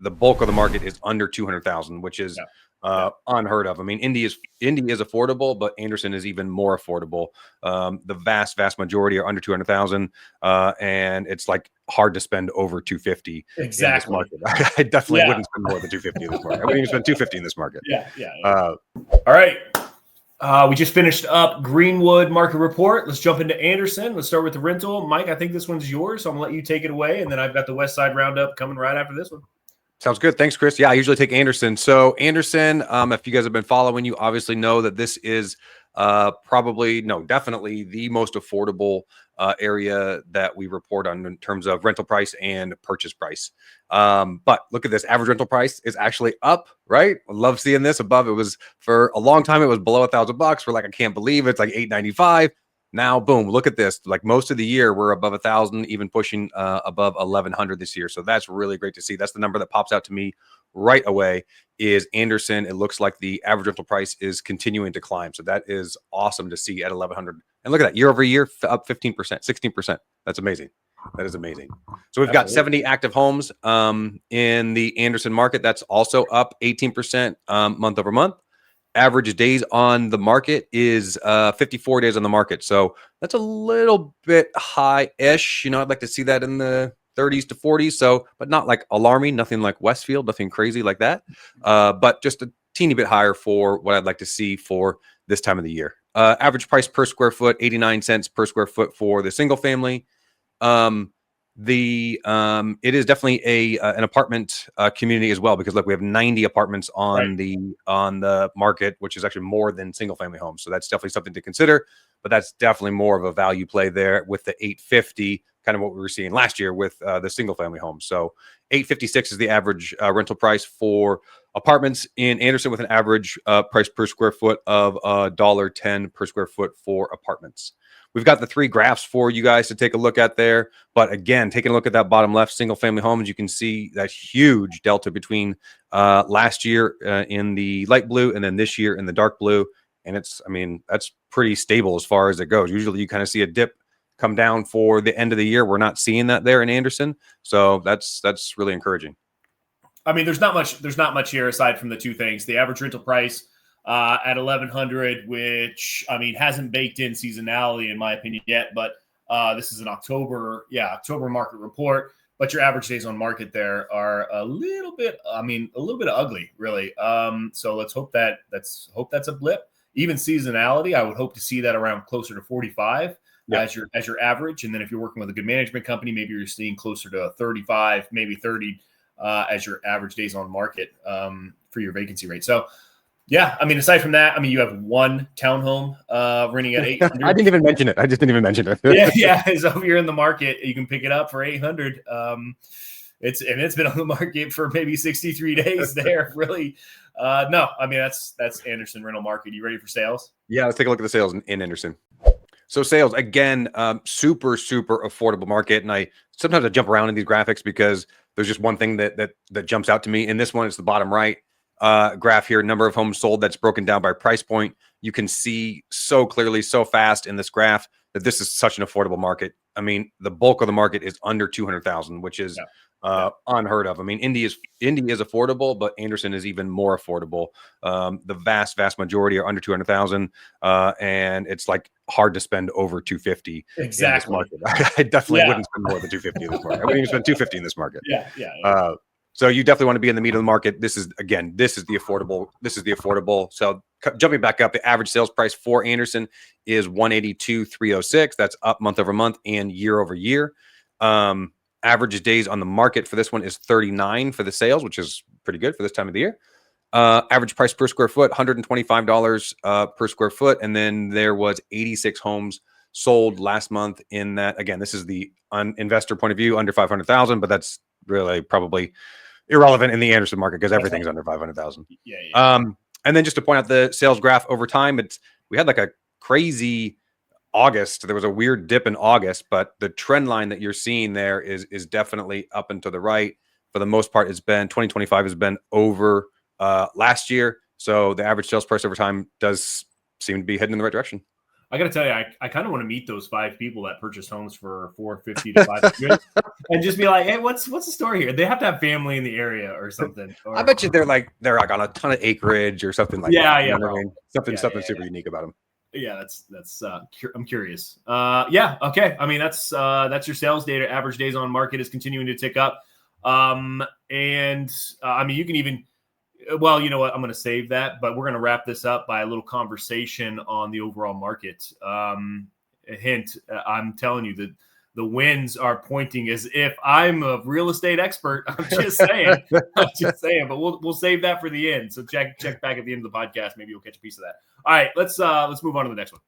the bulk of the market is under 200,000, which is unheard of. I mean, Indy is affordable, but Anderson is even more affordable. The vast majority are under 200,000, and it's like hard to spend over 250 in this market. I definitely wouldn't spend more than 250 in this market. I wouldn't even spend 250 in this market. All right. We just finished up Greenwood market report. Let's jump into Anderson. Let's start with the rental. Mike, I think this one's yours, so I'm going to let you take it away, and then I've got the West Side Roundup coming right after this one. Sounds good. Thanks, Chris. Yeah, I usually take Anderson. So Anderson, if you guys have been following, you obviously know that this is definitely the most affordable area that we report on in terms of rental price and purchase price. But look at this. Average rental price is actually up, right? I love seeing this above. It was for a long time, it was below $1,000. We're like, I can't believe it. It's like $895. Now, boom, look at this. Like most of the year, we're above 1,000, even pushing above 1,100 this year. So that's really great to see. That's the number that pops out to me right away is Anderson. It looks like the average rental price is continuing to climb. So that is awesome to see at 1,100. And look at that, year over year, up 15%, 16%. That's amazing. That is amazing. So we've got 70 active homes in the Anderson market. That's also up 18% month over month. Average days on the market is 54 days on the market. So that's a little bit high-ish. You know, I'd like to see that in the 30s to 40s. So, but not like alarming, nothing like Westfield, nothing crazy like that. But just a teeny bit higher for what I'd like to see for this time of the year. Average price per square foot, 89 cents per square foot for the single family. It is definitely an apartment community as well, because look, we have 90 apartments on the market, which is actually more than single family homes. So that's definitely something to consider, but that's definitely more of a value play there with the 850, kind of what we were seeing last year with the single family homes. So 856 is the average rental price for apartments in Anderson, with an average price per square foot of $1.10 per square foot for apartments. We've got the three graphs for you guys to take a look at there. But again, taking a look at that bottom left, single family homes, you can see that huge delta between last year in the light blue and then this year in the dark blue. And it's, I mean, that's pretty stable as far as it goes. Usually you kind of see a dip come down for the end of the year. We're not seeing that there in Anderson. So that's really encouraging. I mean, there's not much here aside from the two things. The average rental price at 1,100, which, I mean, hasn't baked in seasonality in my opinion yet, but this is an October market report. But your average days on market there are a little bit ugly, really. So let's hope that's a blip. Even seasonality, I would hope to see that around closer to 45 as your average. And then if you're working with a good management company, maybe you're seeing closer to 35, maybe 30 as your average days on market for your vacancy rate. So, yeah, I mean, aside from that, I mean, you have one townhome renting at 800. I didn't even mention it. I just didn't even mention it. yeah. So if you're in the market, you can pick it up for 800. It's been on the market for maybe 63 days there. Really, no. I mean, that's Anderson rental market. You ready for sales? Yeah, let's take a look at the sales in Anderson. So sales, again, super affordable market. And sometimes I jump around in these graphics because there's just one thing that jumps out to me. In this one, it's the bottom right graph here, number of homes sold that's broken down by price point. You can see so clearly, so fast in this graph that this is such an affordable market. I mean, the bulk of the market is under 200,000, which is unheard of. I mean, Indy is affordable, but Anderson is even more affordable. The vast majority are under 200,000, and it's like hard to spend over 250 in this market. I definitely wouldn't spend more than 250 in this market. I wouldn't even spend 250 in this market. So you definitely want to be in the meat of the market. This is the affordable. So jumping back up, the average sales price for Anderson is $182,306. That's up month over month and year over year. Average days on the market for this one is 39 for the sales, which is pretty good for this time of the year. Average price per square foot, $125 per square foot. And then there was 86 homes sold last month in that. Again, this is the investor point of view, under 500,000, but that's really probably irrelevant in the Anderson market because everything's under 500,000. And then just to point out the sales graph over time, we had like a crazy August. There was a weird dip in August, but the trend line that you're seeing there is definitely up and to the right. For the most part, 2025 has been over last year. So the average sales price over time does seem to be heading in the right direction. I got to tell you, I kind of want to meet those 5 people that purchase homes for 450 to 500 and just be like, hey, what's the story here? They have to have family in the area or something. I bet you they're like on a ton of acreage or something like that. You know what I mean? Something super unique about them. Yeah, that's I'm curious. Yeah, okay. I mean, that's your sales data. Average days on market is continuing to tick up. I mean, you can even, well, you know what? I'm going to save that, but we're going to wrap this up by a little conversation on the overall market. A hint, I'm telling you that the winds are pointing as if I'm a real estate expert. I'm just saying, but we'll save that for the end. So check back at the end of the podcast. Maybe you'll catch a piece of that. All right, let's move on to the next one.